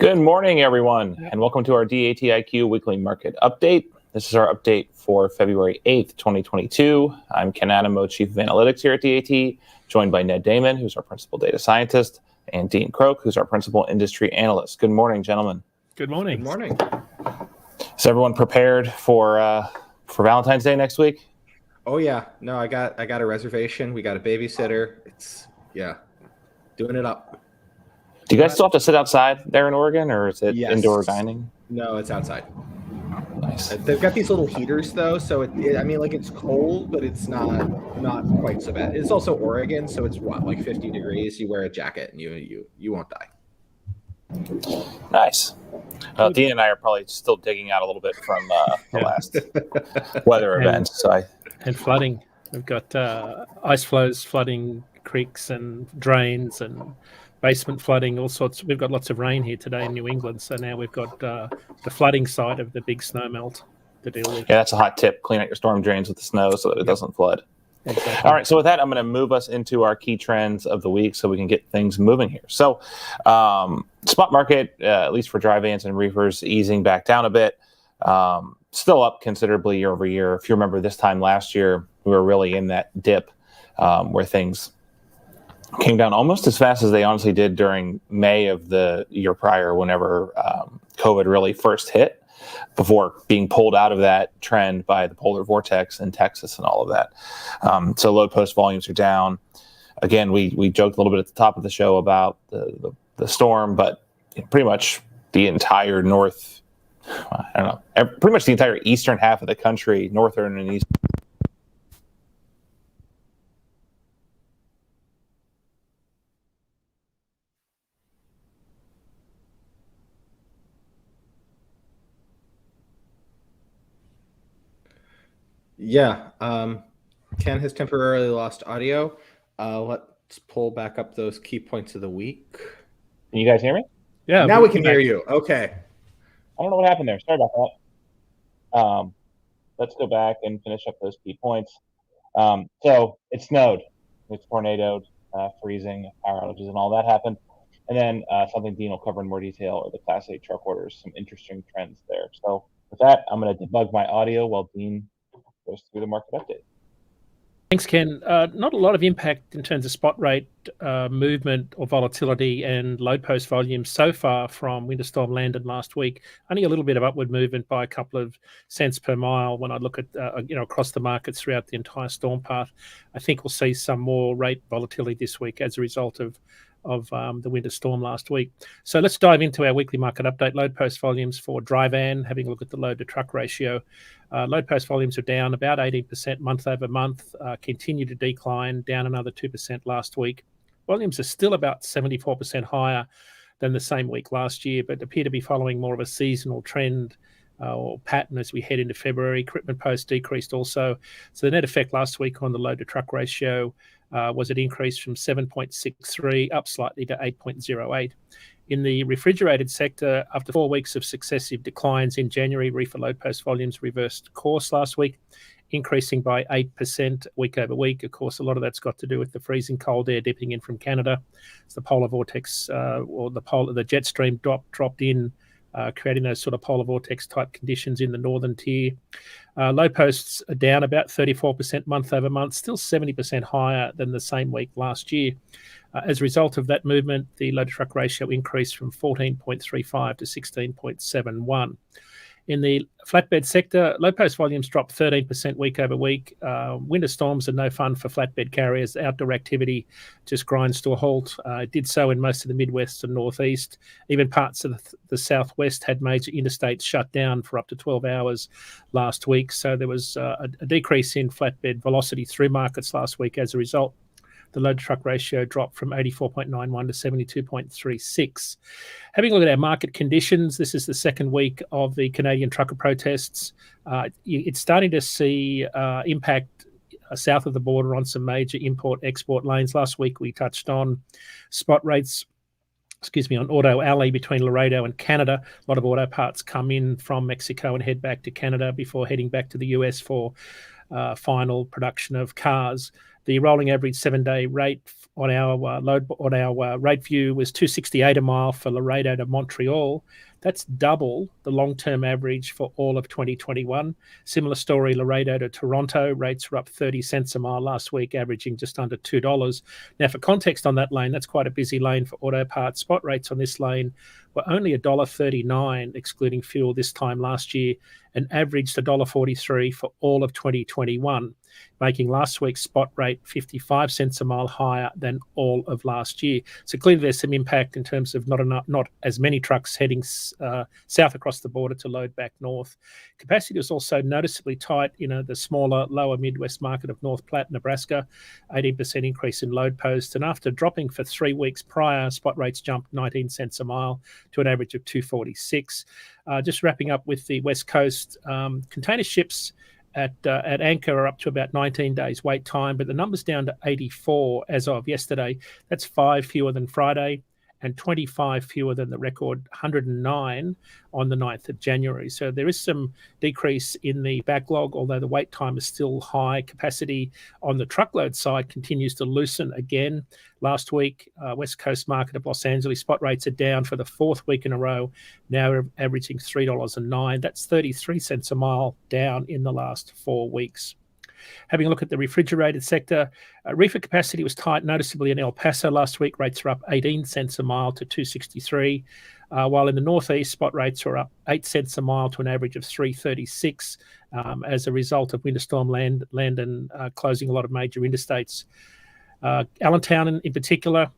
Good morning, everyone, and welcome to our DATIQ Weekly Market Update. This is our update for February 8th, 2022. I'm Ken Adamo, Chief of Analytics here at DAT, joined by Ned Damon, who's our Principal Data Scientist, and Dean Croak, who's our Principal Industry Analyst. Good morning, gentlemen. Good morning. Good morning. Is everyone prepared for Valentine's Day next week? Oh yeah, no, I got a reservation. We got a babysitter. Doing it up. Do you guys still have to sit outside there in Oregon, or is it indoor dining? No, it's outside. Nice. They've got these little heaters though, so it's cold, but it's not quite so bad. It's also Oregon, so it's like 50 degrees. You wear a jacket and you won't die. Nice. Dean and I are probably still digging out a little bit from the last weather event. And flooding. We've got ice flows flooding creeks and drains and basement flooding, all sorts. We've got lots of rain here today in New England, so now we've got the flooding side of the big snow melt to deal with. Yeah, that's a hot tip. Clean out your storm drains with the snow so that it doesn't flood. Exactly. All right, so with that, I'm going to move us into our key trends of the week so we can get things moving here. So spot market, at least for dry vans and reefers, easing back down a bit. Still up considerably year over year. If you remember this time last year, we were really in that dip where things came down almost as fast as they honestly did during May of the year prior, whenever COVID really first hit, before being pulled out of that trend by the polar vortex in Texas and all of that. So load post volumes are down. Again, we joked a little bit at the top of the show about the storm, but pretty much the entire pretty much the entire eastern half of the country, northern and eastern. Yeah, Ken has temporarily lost audio. Let's pull back up those key points of the week. Can you guys hear me? Yeah. Now we can hear you. Okay. I don't know what happened there. Sorry about that. Let's go back and finish up those key points. So it snowed, it's tornadoed, freezing, power outages, and all that happened. And then something Dean will cover in more detail are the Class 8 truck orders, some interesting trends there. So with that, I'm going to debug my audio while Dean goes through the market update. Thanks, Ken. Not a lot of impact in terms of spot rate movement or volatility and load post volume so far from Winter Storm Landon last week. Only a little bit of upward movement by a couple of cents per mile when I look at across the markets throughout the entire storm path. I think we'll see some more rate volatility this week as a result of the winter storm last week. So let's dive into our weekly market update. Load post volumes for dry van, having a look at the load to truck ratio. Load post volumes are down about 18% month over month, continue to decline, down another 2% last week. Volumes are still about 74% higher than the same week last year, but appear to be following more of a seasonal trend or pattern as we head into February. Equipment posts decreased also. So the net effect last week on the load to truck ratio was an increase from 7.63 up slightly to 8.08. In the refrigerated sector, after 4 weeks of successive declines in January, reefer load post volumes reversed course last week, increasing by 8% week over week. Of course, a lot of that's got to do with the freezing cold air dipping in from Canada. It's the polar vortex or the jet stream dropped in, creating those sort of polar vortex type conditions in the northern tier. Load posts are down about 34% month over month, still 70% higher than the same week last year. As a result of that movement, the load to truck ratio increased from 14.35 to 16.71. In the flatbed sector, load post volumes dropped 13% week over week. Winter storms are no fun for flatbed carriers. Outdoor activity just grinds to a halt. It did so in most of the Midwest and Northeast. Even parts of the Southwest had major interstates shut down for up to 12 hours last week. So there was a decrease in flatbed velocity through markets last week as a result. The load to truck ratio dropped from 84.91 to 72.36. Having a look at our market conditions, this is the second week of the Canadian trucker protests. It's starting to see impact south of the border on some major import-export lanes. Last week we touched on spot rates on Auto Alley between Laredo and Canada. A lot of auto parts come in from Mexico and head back to Canada before heading back to the US for final production of cars. The rolling average 7-day rate on our rate view was 268 a mile for Laredo to Montreal. That's double the long-term average for all of 2021. Similar story, Laredo to Toronto. Rates were up 30 cents a mile last week, averaging just under $2. Now, for context on that lane, that's quite a busy lane for auto parts. Spot rates on this lane were only $1.39, excluding fuel, this time last year, and averaged $1.43 for all of 2021, making last week's spot rate 55 cents a mile higher than all of last year. So clearly there's some impact in terms of not as many trucks heading south across the border to load back north. Capacity was also noticeably tight in the smaller, lower Midwest market of North Platte, Nebraska, 18% increase in load posts. And after dropping for 3 weeks prior, spot rates jumped 19 cents a mile to an average of 246. Just wrapping up with the West Coast, container ships at anchor are up to about 19 days wait time, but the number's down to 84 as of yesterday. That's 5 fewer than Friday and 25 fewer than the record 109 on the 9th of January. So there is some decrease in the backlog, although the wait time is still high. Capacity on the truckload side continues to loosen again. Last week, West Coast market of Los Angeles spot rates are down for the 4th week in a row, now averaging $3.09. That's 33 cents a mile down in the last 4 weeks. Having a look at the refrigerated sector, reefer capacity was tight noticeably in El Paso last week. Rates are up 18 cents a mile to 263, while in the Northeast, spot rates are up 8 cents a mile to an average of 336 as a result of Winter Storm Landon closing a lot of major interstates. Allentown in particular,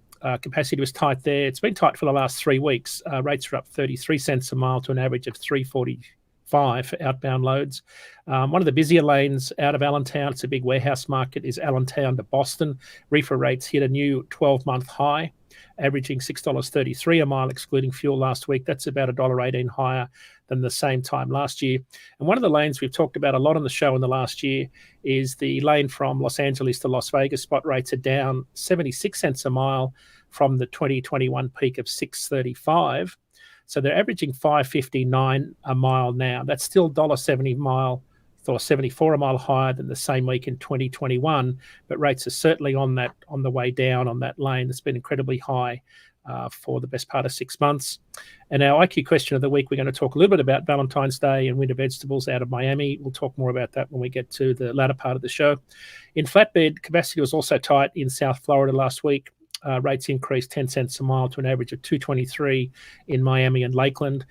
capacity was tight there. It's been tight for the last 3 weeks. Rates are up 33 cents a mile to an average of 345 for outbound loads. One of the busier lanes out of Allentown, it's a big warehouse market, is Allentown to Boston. Reefer rates hit a new 12-month high, averaging $6.33 a mile, excluding fuel last week. That's about $1.18 higher than the same time last year. And one of the lanes we've talked about a lot on the show in the last year is the lane from Los Angeles to Las Vegas. Spot rates are down 76 cents a mile from the 2021 peak of $6.35. So they're averaging $5.59 a mile now. That's still $1.70 a mile, or $74 a mile higher than the same week in 2021. But rates are certainly on the way down on that lane. It's been incredibly high for the best part of 6 months. And our IQ question of the week, we're going to talk a little bit about Valentine's Day and winter vegetables out of Miami. We'll talk more about that when we get to the latter part of the show. In flatbed, capacity was also tight in South Florida last week. Rates increased 10 cents a mile to an average of 223 in Miami and Lakeland.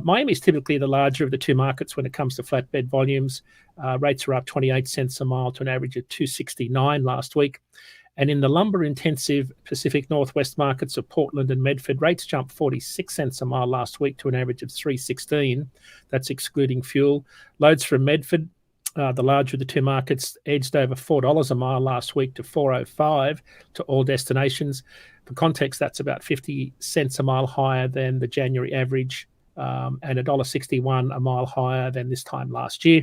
Miami is typically the larger of the two markets when it comes to flatbed volumes. Rates are up 28 cents a mile to an average of 269 last week. And in the lumber-intensive Pacific Northwest markets of Portland and Medford, rates jumped 46 cents a mile last week to an average of 316. That's excluding fuel. Loads from Medford, the larger of the two markets, edged over $4 a mile last week to $4.05 to all destinations. For context, that's about 50 cents a mile higher than the January average and $1.61 a mile higher than this time last year.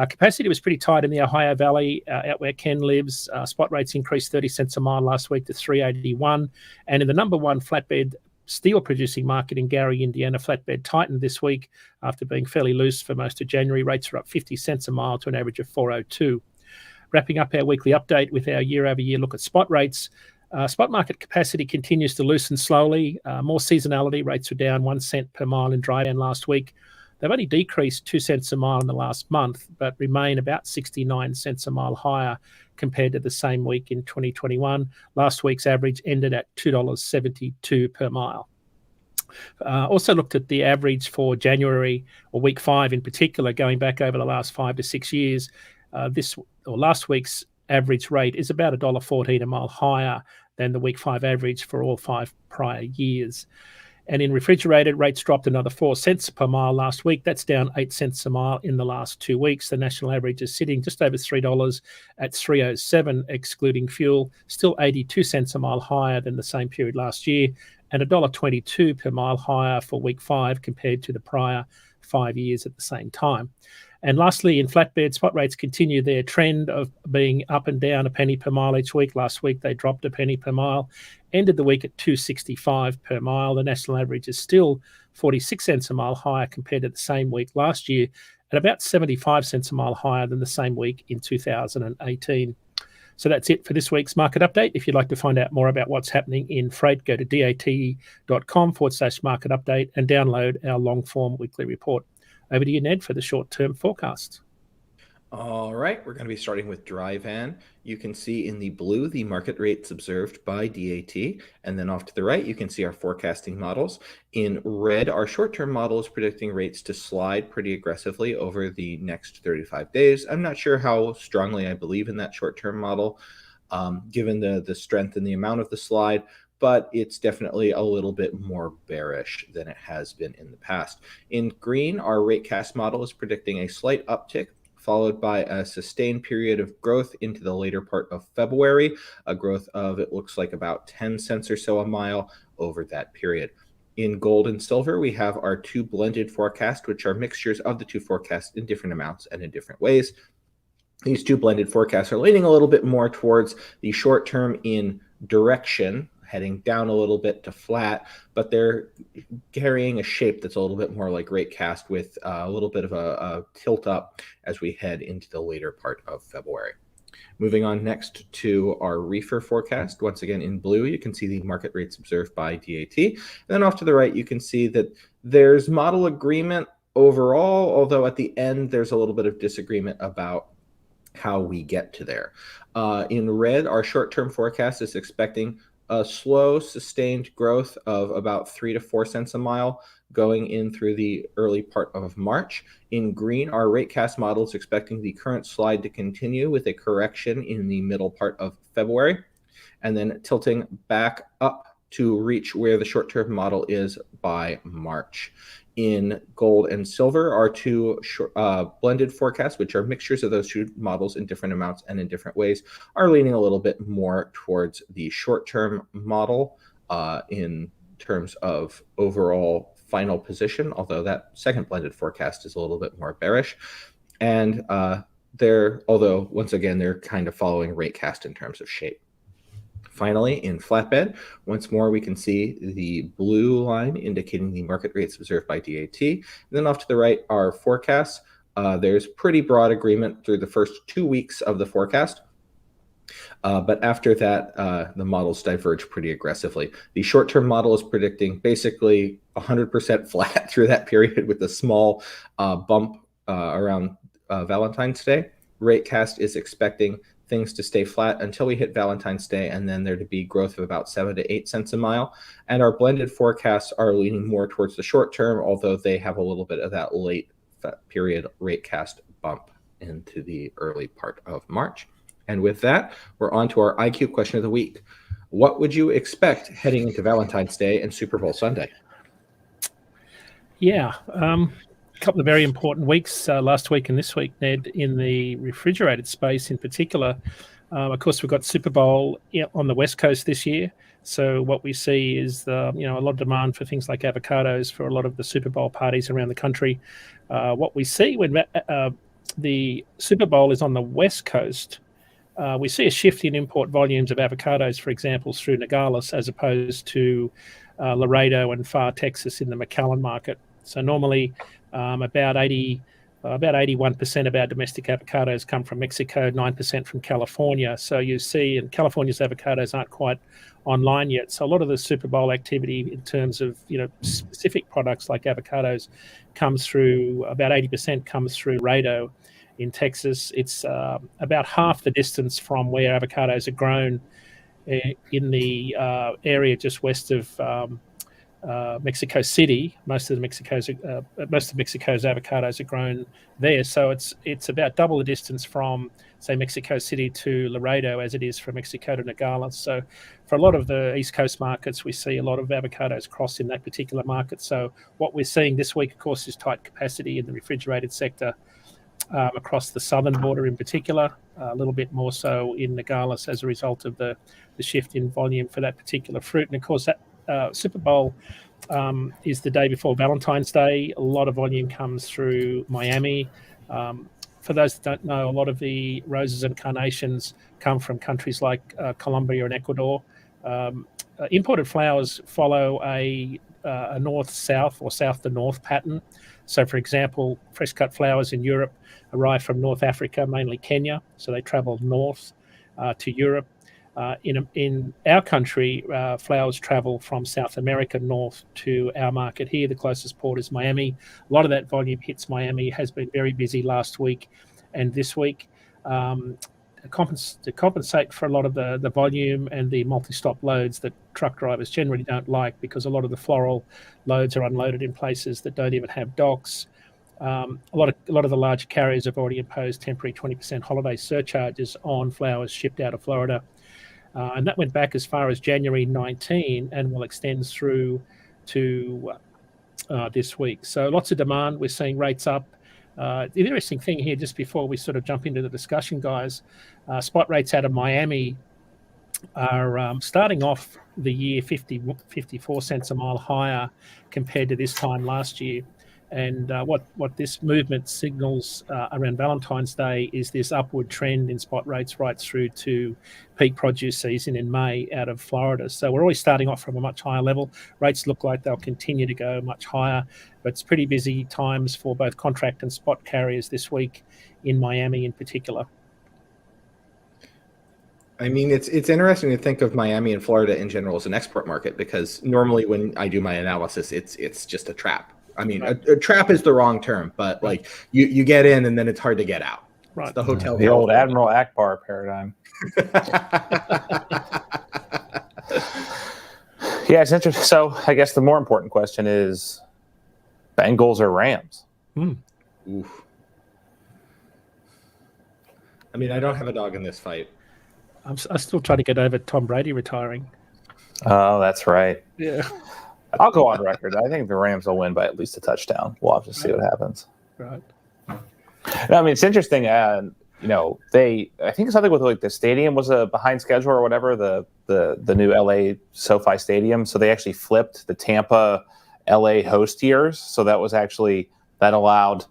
Capacity was pretty tight in the Ohio Valley, out where Ken lives. Spot rates increased 30 cents a mile last week to $3.81. And in the number one flatbed steel producing market in Gary, Indiana, flatbed tightened this week after being fairly loose for most of January. Rates are up 50 cents a mile to an average of $4.02. Wrapping up our weekly update with our year-over-year look at spot rates. Spot market capacity continues to loosen slowly. More seasonality. Rates were down 1 cent per mile in dry van last week. They've only decreased 2 cents a mile in the last month, but remain about 69 cents a mile higher compared to the same week in 2021. Last week's average ended at $2.72 per mile. Also looked at the average for January, or week 5 in particular, going back over the last 5 to 6 years. Last week's average rate is about $1.14 a mile higher than the week 5 average for all 5 prior years. And in refrigerated, rates dropped another 4 cents per mile last week. That's down 8 cents a mile in the last 2 weeks. The national average is sitting just over $3 at $3.07, excluding fuel, still 82 cents a mile higher than the same period last year, and $1.22 per mile higher for week 5 compared to the prior 5 years at the same time. And lastly, in flatbed, spot rates continue their trend of being up and down a penny per mile each week. Last week, they dropped a penny per mile, ended the week at $2.65 per mile. The national average is still 46 cents a mile higher compared to the same week last year, and about 75 cents a mile higher than the same week in 2018. So that's it for this week's market update. If you'd like to find out more about what's happening in freight, go to dat.com/market update and download our long form weekly report. Over to you, Ned, for the short-term forecast. All right, we're going to be starting with dry van. You can see in the blue the market rates observed by DAT, and then off to the right you can see our forecasting models. In red, our short-term model is predicting rates to slide pretty aggressively over the next 35 days. I'm not sure how strongly I believe in that short-term model, given the strength and the amount of the slide, but it's definitely a little bit more bearish than it has been in the past. In green, our ratecast model is predicting a slight uptick, followed by a sustained period of growth into the later part of February, a growth of, it looks like, about 10 cents or so a mile over that period. In gold and silver, we have our two blended forecasts, which are mixtures of the two forecasts in different amounts and in different ways. These two blended forecasts are leaning a little bit more towards the short term in direction, heading down a little bit to flat, but they're carrying a shape that's a little bit more like ratecast, with a little bit of a tilt up as we head into the later part of February. Moving on next to our reefer forecast. Once again, in blue, you can see the market rates observed by DAT. And then off to the right, you can see that there's model agreement overall, although at the end, there's a little bit of disagreement about how we get to there. In red, our short-term forecast is expecting a slow, sustained growth of about 3 to 4 cents a mile going in through the early part of March. In green, our ratecast model is expecting the current slide to continue with a correction in the middle part of February, and then tilting back up to reach where the short-term model is by March. In gold and silver, our two blended forecasts, which are mixtures of those two models in different amounts and in different ways, are leaning a little bit more towards the short-term model in terms of overall final position, although that second blended forecast is a little bit more bearish. And although once again, they're kind of following ratecast in terms of shape. Finally, in flatbed, once more we can see the blue line indicating the market rates observed by DAT. And then off to the right are forecasts. There's pretty broad agreement through the first 2 weeks of the forecast. But after that, the models diverge pretty aggressively. The short-term model is predicting basically 100% flat through that period, with a small bump around Valentine's Day. Ratecast is expecting things to stay flat until we hit Valentine's Day, and then there to be growth of about 7 to 8 cents a mile. And our blended forecasts are leaning more towards the short term, although they have a little bit of that late period ratecast bump into the early part of March. And with that, we're on to our IQ question of the week. What would you expect heading into Valentine's Day and Super Bowl Sunday? Yeah, a couple of very important weeks last week and this week, Ned, in the refrigerated space in particular. Of course, we've got Super Bowl on the West Coast this year. So what we see is a lot of demand for things like avocados for a lot of the Super Bowl parties around the country. What we see when the Super Bowl is on the West Coast, we see a shift in import volumes of avocados, for example, through Nogales, as opposed to Laredo and far Texas in the McAllen market. So normally about 81% of our domestic avocados come from Mexico, 9% from California. So you see, and California's avocados aren't quite online yet. So a lot of the Super Bowl activity in terms of specific products like avocados comes through, about 80% comes through Laredo in Texas. It's about half the distance from where avocados are grown in the area just west of Mexico City. Most of Mexico's avocados are grown there, so it's about double the distance from, say, Mexico City to Laredo as it is from Mexico to Nogales. So for a lot of the East Coast markets, we see a lot of avocados cross in that particular market. So what we're seeing this week, of course, is tight capacity in the refrigerated sector across the southern border in particular, a little bit more so in Nogales as a result of the shift in volume for that particular fruit. And of course, that Super Bowl is the day before Valentine's Day. A lot of volume comes through Miami. For those that don't know, a lot of the roses and carnations come from countries like Colombia and Ecuador. Imported flowers follow a north-south or south-to-north pattern. So, for example, fresh-cut flowers in Europe arrive from North Africa, mainly Kenya, so they travel north. to Europe. In our country, flowers travel from South America north to our market here. The closest port is Miami. A lot of that volume hits Miami, has been very busy last week and this week. To compensate for a lot of the volume and the multi-stop loads that truck drivers generally don't like, because a lot of the floral loads are unloaded in places that don't even have docks. A lot of the larger carriers have already imposed temporary 20% holiday surcharges on flowers shipped out of Florida. And that went back as far as January 19 and will extend through to this week. So lots of demand. We're seeing rates up. The interesting thing here, just before we sort of jump into the discussion, guys, spot rates out of Miami are starting off the year 54 cents a mile higher compared to this time last year. And what this movement signals around Valentine's Day is this upward trend in spot rates right through to peak produce season in May out of Florida. So we're always starting off from a much higher level. Rates look like they'll continue to go much higher, but it's pretty busy times for both contract and spot carriers this week in Miami in particular. I mean, it's interesting to think of Miami and Florida in general as an export market, because normally when I do my analysis, it's just a trap. I mean, right. a trap is the wrong term, but like you get in and then it's hard to get out. Right. It's the hotel. The old Admiral Akbar paradigm. Yeah, it's interesting. So I guess the more important question is Bengals or Rams? Oof. I mean, I don't have a dog in this fight. I still try to get over Tom Brady retiring. Oh, that's right. Yeah. I'll go on record. I think the Rams will win by at least a touchdown. We'll have to see what happens. Right. I mean, it's interesting. I think something with like the stadium was behind schedule or whatever, the new LA SoFi Stadium. So they actually flipped the Tampa LA host years. So that allowed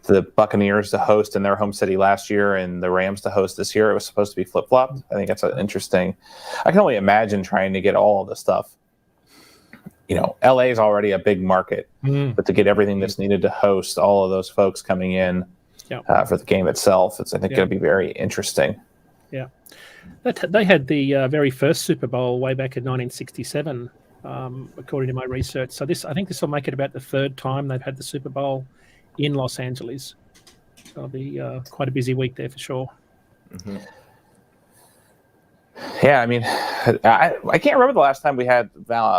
the Buccaneers to host in their home city last year and the Rams to host this year. It was supposed to be flip-flopped. I think that's interesting. I can only imagine trying to get all of the stuff. LA is already a big market, but to get everything that's needed to host all of those folks coming in for the game itself, I think going to be very interesting. Yeah. They had the very first Super Bowl way back in 1967, according to my research. So I think this will make it about the third time they've had the Super Bowl in Los Angeles. So it'll be quite a busy week there for sure. Mm-hmm. Yeah, I mean, I can't remember the last time we had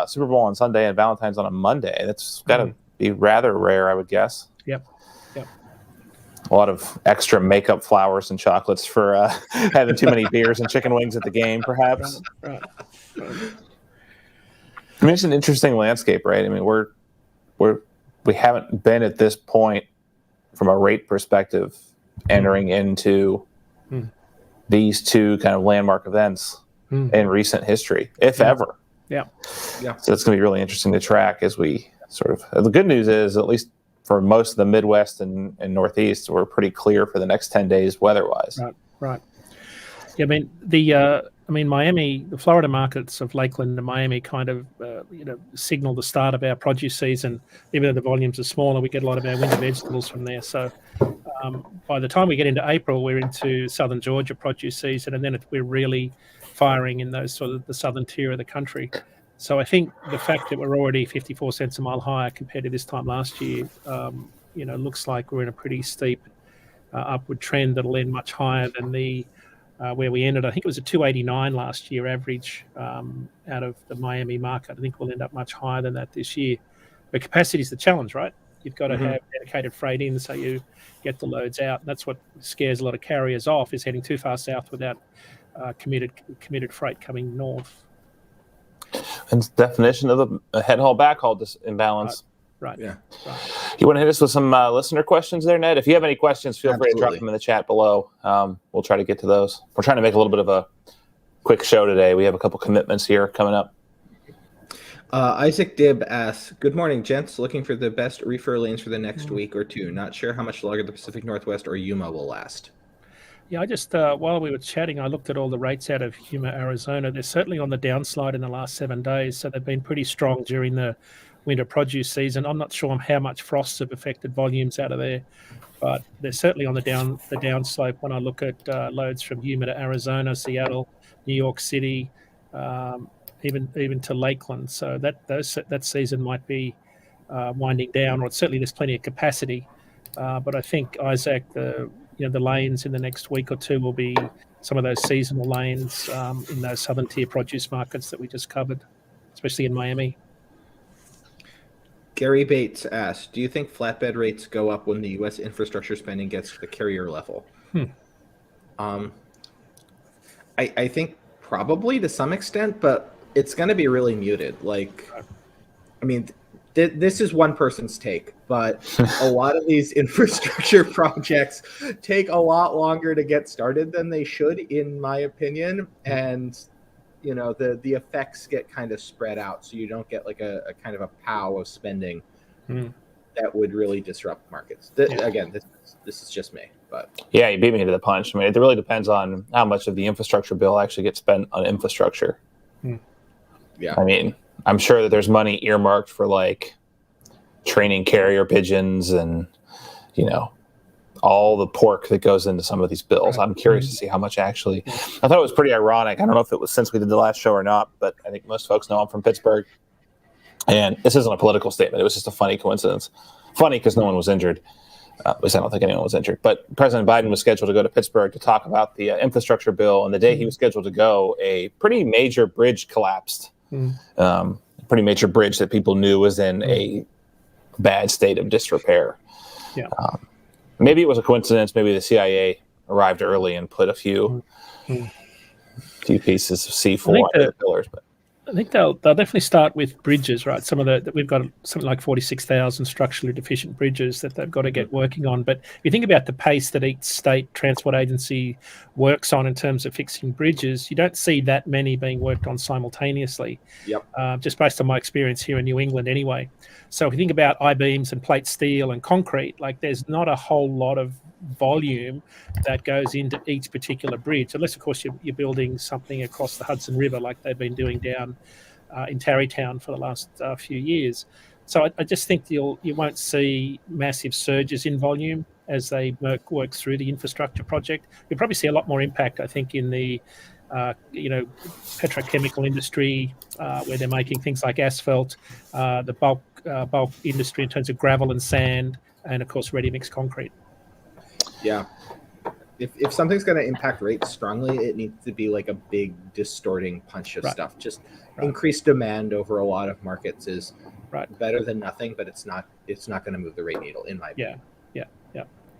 Super Bowl on Sunday and Valentine's on a Monday. That's got to be rather rare, I would guess. Yep. A lot of extra makeup flowers and chocolates for having too many beers and chicken wings at the game, perhaps. Right. I mean, it's an interesting landscape, right? I mean, we haven't been at this point from a rate perspective entering into these two kind of landmark events in recent history, if ever. Yeah. So it's going to be really interesting to track as we sort of. The good news is, at least for most of the Midwest and Northeast, we're pretty clear for the next 10 days weather-wise. Right. Yeah, I mean, Miami, the Florida markets of Lakeland and Miami kind of, signal the start of our produce season. Even though the volumes are smaller, we get a lot of our winter vegetables from there. So by the time we get into April, we're into southern Georgia produce season, and then we're really firing in those sort of the southern tier of the country. So I think the fact that we're already 54 cents a mile higher compared to this time last year, looks like we're in a pretty steep upward trend that'll end much higher than the where we ended. I think it was a 289 last year average out of the Miami market. I think we'll end up much higher than that this year. But capacity is the challenge, right? You've got to have dedicated freight in so you get the loads out. That's what scares a lot of carriers off, is heading too far south without committed freight coming north. And definition of a head haul back haul imbalance. Right. Yeah. Right. You want to hit us with some listener questions there, Ned? If you have any questions, feel free to drop them in the chat below. We'll try to get to those. We're trying to make a little bit of a quick show today. We have a couple commitments here coming up. Isaac Dibb asks, good morning, gents. Looking for the best reefer lanes for the next week or two. Not sure how much longer the Pacific Northwest or Yuma will last. Yeah, I just, while we were chatting, I looked at all the rates out of Yuma, Arizona. They're certainly on the downslide in the last 7 days. So they've been pretty strong during the winter produce season. I'm not sure how much frosts have affected volumes out of there. but they're certainly on the downslope when I look at loads from Yuma to Arizona, Seattle, New York City, even to Lakeland. So that season might be winding down, or certainly there's plenty of capacity. But I think, Isaac, the lanes in the next week or two will be some of those seasonal lanes in those southern tier produce markets that we just covered, especially in Miami. Gary Bates asked, do you think flatbed rates go up when the U.S. infrastructure spending gets to the carrier level? I think probably to some extent, but it's going to be really muted. Like, I mean, this is one person's take, but a lot of these infrastructure projects take a lot longer to get started than they should, in my opinion. And the effects get kind of spread out, so you don't get like a kind of a pow of spending that would really disrupt markets. Again, this is just me, but yeah, you beat me to the punch. I mean, it really depends on how much of the infrastructure bill actually gets spent on infrastructure. Yeah, I mean, I'm sure that there's money earmarked for like training carrier pigeons and all the pork that goes into some of these bills. I'm curious to see how much actually. I thought it was pretty ironic. I don't know if it was since we did the last show or not, but I think most folks know I'm from Pittsburgh. And this isn't a political statement. It was just a funny coincidence. Funny because no one was injured. At least I don't think anyone was injured. But President Biden was scheduled to go to Pittsburgh to talk about the infrastructure bill. And the day he was scheduled to go, a pretty major bridge collapsed. A pretty major bridge that people knew was in a bad state of disrepair. Yeah. Maybe it was a coincidence. Maybe the CIA arrived early and put a few pieces of C4 on the pillars. But I think they'll definitely start with bridges, right? Some of that we've got something like 46,000 structurally deficient bridges that they've got to get working on. But if you think about the pace that each state transport agency works on in terms of fixing bridges, you don't see that many being worked on simultaneously. Yep. Just based on my experience here in New England, anyway. So if you think about I-beams and plate steel and concrete, like there's not a whole lot of volume that goes into each particular bridge, unless of course you're building something across the Hudson River like they've been doing down in Tarrytown for the last few years. So I just think you won't see massive surges in volume as they work through the infrastructure project. You'll probably see a lot more impact, I think, in the petrochemical industry where they're making things like asphalt, the bulk industry in terms of gravel and sand, and of course ready mix concrete. Yeah. If something's going to impact rates strongly, it needs to be like a big distorting punch of stuff. Just increased demand over a lot of markets is better than nothing, but it's not going to move the rate needle, in my opinion. Yeah.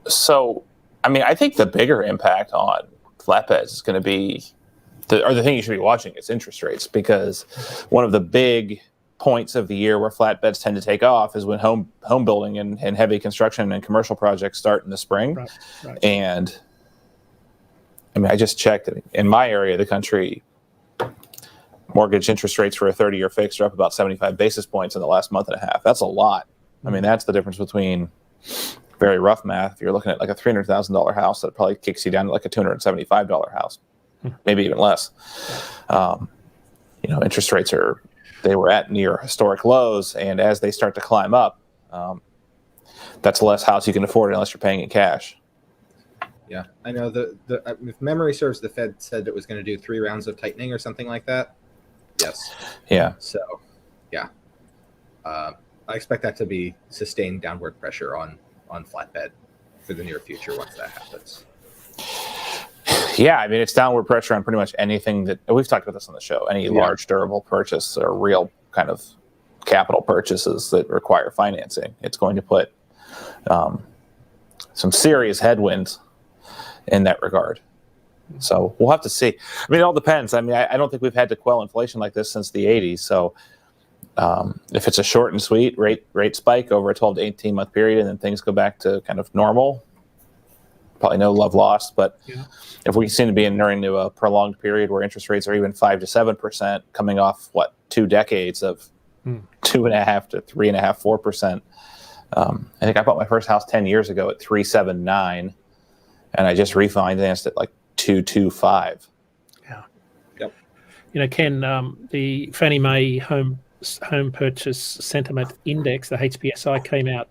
So, I mean, I think the bigger impact on flatbeds is going to be, the thing you should be watching is interest rates, because one of the big points of the year where flatbeds tend to take off is when home building and heavy construction and commercial projects start in the spring. Right. And I mean, I just checked in my area of the country, mortgage interest rates for a 30-year fixed are up about 75 basis points in the last month and a half. That's a lot. I mean, that's the difference between, very rough math, if you're looking at like a $300,000 house, that probably kicks you down to like a $275 house, maybe even less. Interest rates they were at near historic lows, and as they start to climb up, that's less house you can afford unless you're paying in cash. Yeah, I know if memory serves, the Fed said it was going to do 3 rounds of tightening or something like that. Yes. Yeah. So, yeah, I expect that to be sustained downward pressure on flatbed for the near future once that happens. Yeah, I mean, it's downward pressure on pretty much anything that we've talked about this on the show. Any large durable purchase or real kind of capital purchases that require financing, it's going to put some serious headwinds in that regard. So we'll have to see. I mean, it all depends. I mean, I don't think we've had to quell inflation like this since the 80s. So if it's a short and sweet rate spike over a 12 to 18 month period and then things go back to kind of normal, probably no love lost. But if we seem to be entering into a prolonged period where interest rates are even 5 to 7%, coming off 2 decades of 2.5 to 3.5, 4%. I think I bought my first house 10 years ago at 3.79, and I just refinanced it like 2.25. Yeah. Yep. Ken, the Fannie Mae home purchase sentiment index, the HPSI, came out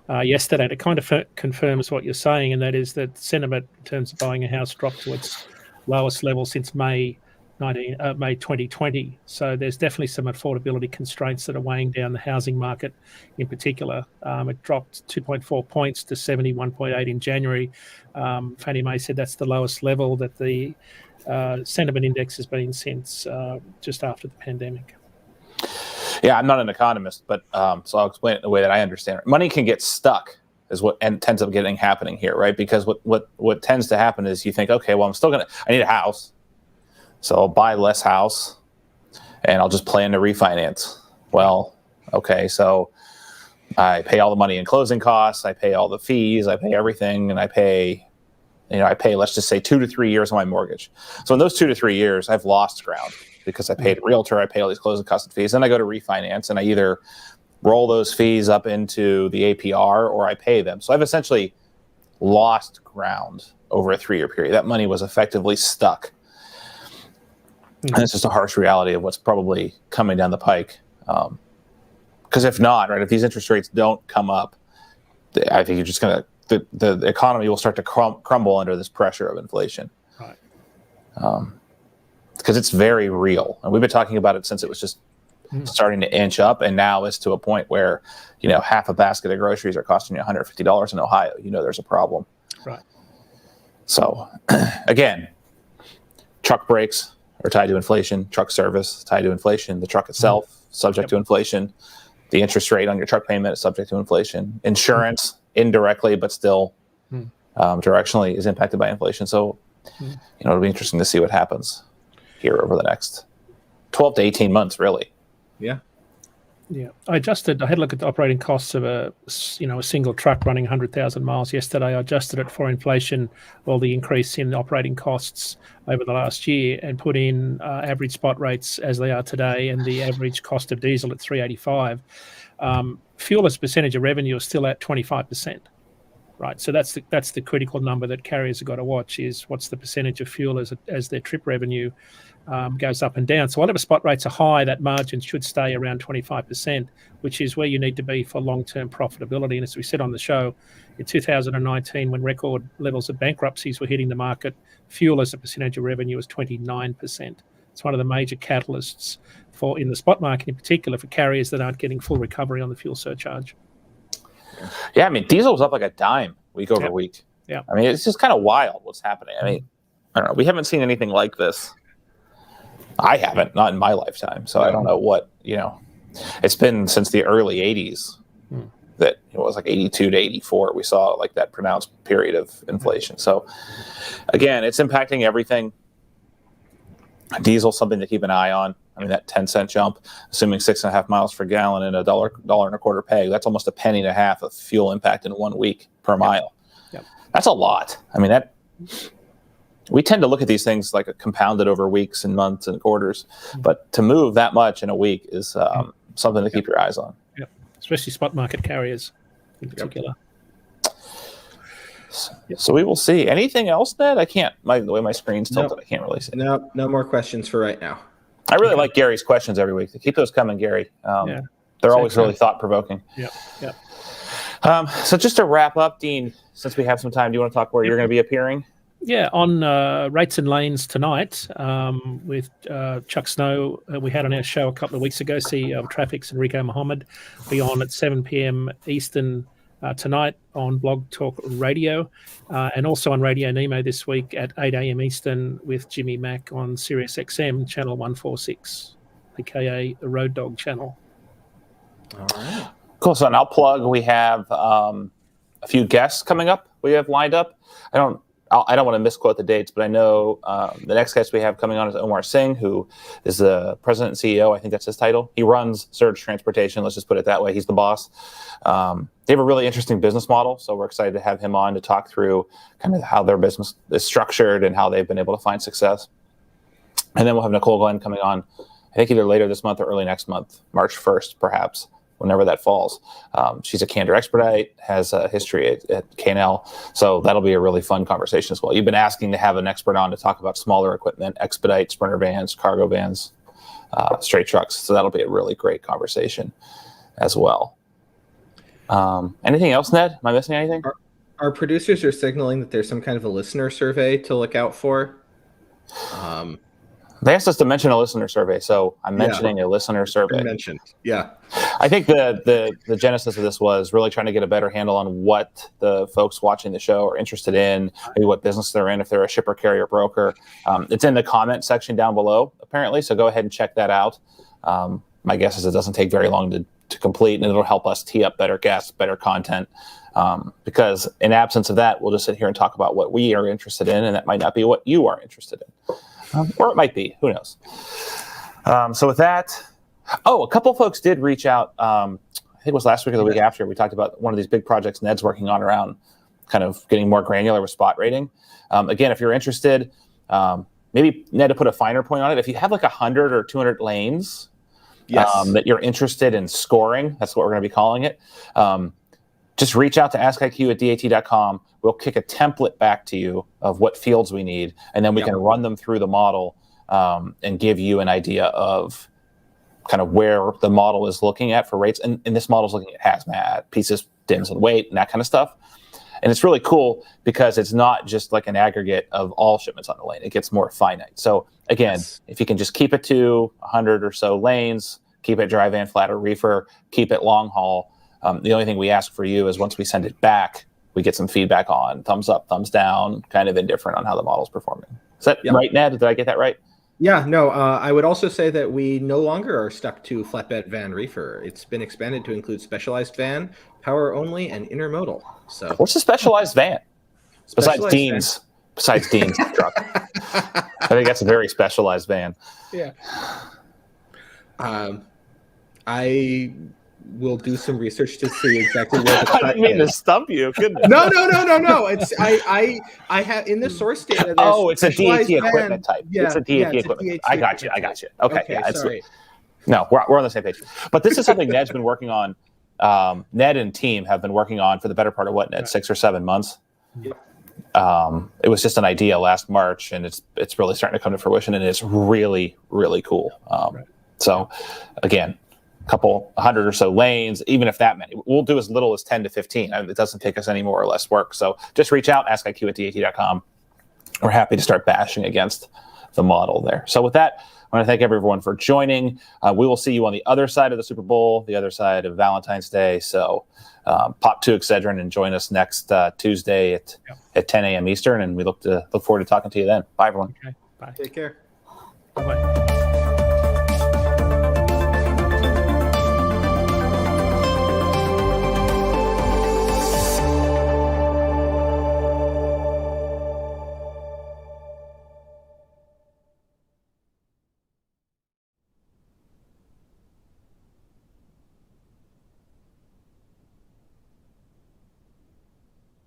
yesterday, and it kind of confirms what you're saying, and that is that sentiment in terms of buying a house dropped to its lowest level since May 2020. So there's definitely some affordability constraints that are weighing down the housing market in particular. It dropped 2.4 points to 71.8 in January. Fannie Mae said that's the lowest level that the sentiment index has been since just after the pandemic. Yeah, I'm not an economist, but so I'll explain it in the way that I understand it. Money can get stuck is what ends up happening here, right? Because what tends to happen is you think, okay, well, I need a house. So I'll buy less house and I'll just plan to refinance. Well, okay, so I pay all the money in closing costs, I pay all the fees, I pay everything, and I pay, let's just say 2 to 3 years of my mortgage. So in those 2 to 3 years, I've lost ground because I paid a realtor, I pay all these closing costs and fees. Then I go to refinance and I either roll those fees up into the APR or I pay them. So I've essentially lost ground over a 3-year period. That money was effectively stuck. And it's just a harsh reality of what's probably coming down the pike. Because if not, right, if these interest rates don't come up, I think you're just going to, the economy will start to crumble under this pressure of inflation. Right. Because it's very real. And we've been talking about it since it was just starting to inch up. And now it's to a point where, half a basket of groceries are costing you $150 in Ohio. There's a problem. Right. So, again, truck brakes are tied to inflation, truck service tied to inflation, the truck itself subject to inflation, the interest rate on your truck payment is subject to inflation, insurance indirectly but still directionally is impacted by inflation. So it'll be interesting to see what happens here over the next 12 to 18 months, really. Yeah, I had a look at the operating costs of a single truck running 100,000 miles yesterday. I adjusted it for inflation, or the increase in operating costs over the last year, and put in average spot rates as they are today, and the average cost of diesel at $3.85. Fuel as a percentage of revenue is still at 25%. Right, so that's the critical number that carriers have got to watch, is what's the percentage of fuel as their trip revenue goes up and down. So whatever spot rates are high, that margin should stay around 25%, which is where you need to be for long-term profitability. And as we said on the show, in 2019, when record levels of bankruptcies were hitting the market, fuel as a percentage of revenue was 29%. It's one of the major catalysts in the spot market, in particular for carriers that aren't getting full recovery on the fuel surcharge. Yeah, diesel was up like a dime week over week. Yeah. It's just kind of wild what's happening. I don't know. We haven't seen anything like this. I haven't, not in my lifetime. So I don't know what, it's been since the early 80s that it was like 82 to 84. We saw like that pronounced period of inflation. So again, it's impacting everything. Diesel, something to keep an eye on. That 10-cent jump, assuming 6.5 miles per gallon and $1.25 peg, that's almost $0.015 of fuel impact in 1 week per mile. Yep. That's a lot. We tend to look at these things like compounded over weeks and months and quarters, but to move that much in a week is something to keep your eyes on. Yep. Especially spot market carriers in particular. So we will see. Anything else, Ned? I can't. The way my screen's tilted, I can't really see. No more questions for right now. I really like Gary's questions every week. Keep those coming, Gary. They're always really thought-provoking. Yeah. So just to wrap up, Dean, since we have some time, do you want to talk where you're going to be appearing? Yeah, on Rates and Lanes tonight with Chuck Snow. We had on our show a couple of weeks ago, CEO of Traffic's Enrico Mohammed. Be on at 7 p.m. Eastern tonight on Blog Talk Radio, and also on Radio Nemo this week at 8 a.m. Eastern with Jimmy Mack on Sirius XM channel 146, aka the Road Dog channel. All right. Cool. So, and I'll plug. We have a few guests coming up. We have lined up. I don't want to misquote the dates, but I know the next guest we have coming on is Omar Singh, who is the president and CEO. I think that's his title. He runs Surge Transportation. Let's just put it that way. He's the boss. They have a really interesting business model, so we're excited to have him on to talk through kind of how their business is structured and how they've been able to find success. And then we'll have Nicole Glenn coming on, I think either later this month or early next month, March 1st, perhaps, whenever that falls. She's a Candor expedite, has a history at K&L, so that'll be a really fun conversation as well. You've been asking to have an expert on to talk about smaller equipment, expedite, sprinter vans, cargo vans, straight trucks, so that'll be a really great conversation as well. Anything else, Ned? Am I missing anything? Our producers are signaling that there's some kind of a listener survey to look out for. They asked us to mention a listener survey, so I'm mentioning a listener survey. Mentioned, yeah. I think the genesis of this was really trying to get a better handle on what the folks watching the show are interested in, maybe what business they're in, if they're a shipper, carrier, broker. It's in the comment section down below, apparently, so go ahead and check that out. My guess is it doesn't take very long to complete, and it'll help us tee up better guests, better content, because in absence of that, we'll just sit here and talk about what we are interested in, and that might not be what you are interested in. Or it might be. Who knows? So with that, a couple folks did reach out. I think it was last week or the week after. We talked about one of these big projects Ned's working on around kind of getting more granular with spot rating. Again, if you're interested, maybe Ned to put a finer point on it. If you have like 100 or 200 lanes that you're interested in scoring, that's what we're going to be calling it. Just reach out to askiq@dat.com. We'll kick a template back to you of what fields we need, and then we can run them through the model and give you an idea of kind of where the model is looking at for rates. And this model is looking at hazmat, pieces, dims, and weight, and that kind of stuff. And it's really cool because it's not just like an aggregate of all shipments on the lane. It gets more finite. So again, if you can just keep it to 100 or so lanes, keep it dry van, flat, or reefer, keep it long haul. The only thing we ask for you is once we send it back, we get some feedback on thumbs up, thumbs down, kind of indifferent on how the model's performing. Is that right, Ned? Did I get that right? Yeah, no, I would also say that we no longer are stuck to flatbed van reefer. It's been expanded to include specialized van, power only, and intermodal. So what's a specialized van? Besides Dean's truck. I think that's a very specialized van. Yeah. I will do some research to see exactly where the I didn't mean to stump you. No. It's I have in the source data. It's a DAT equipment type. Yeah, it's a DAT equipment. I got you. Okay, sorry. No, we're on the same page. But this is something Ned's been working on. Ned and team have been working on for the better part of what, Ned, 6 or 7 months. Yep. It was just an idea last March, and it's really starting to come to fruition, and it's really, really cool. So, again, couple 100 or so lanes, even if that many, we'll do as little as 10 to 15. It doesn't take us any more or less work. So just reach out, askiq@dat.com. We're happy to start bashing against the model there. So with that, I want to thank everyone for joining. We will see you on the other side of the Super Bowl, the other side of Valentine's Day. So pop to Excedrin and join us next Tuesday at 10 a.m. Eastern. And we look forward to talking to you then. Bye, everyone. Okay. Bye. Take care. Bye-bye.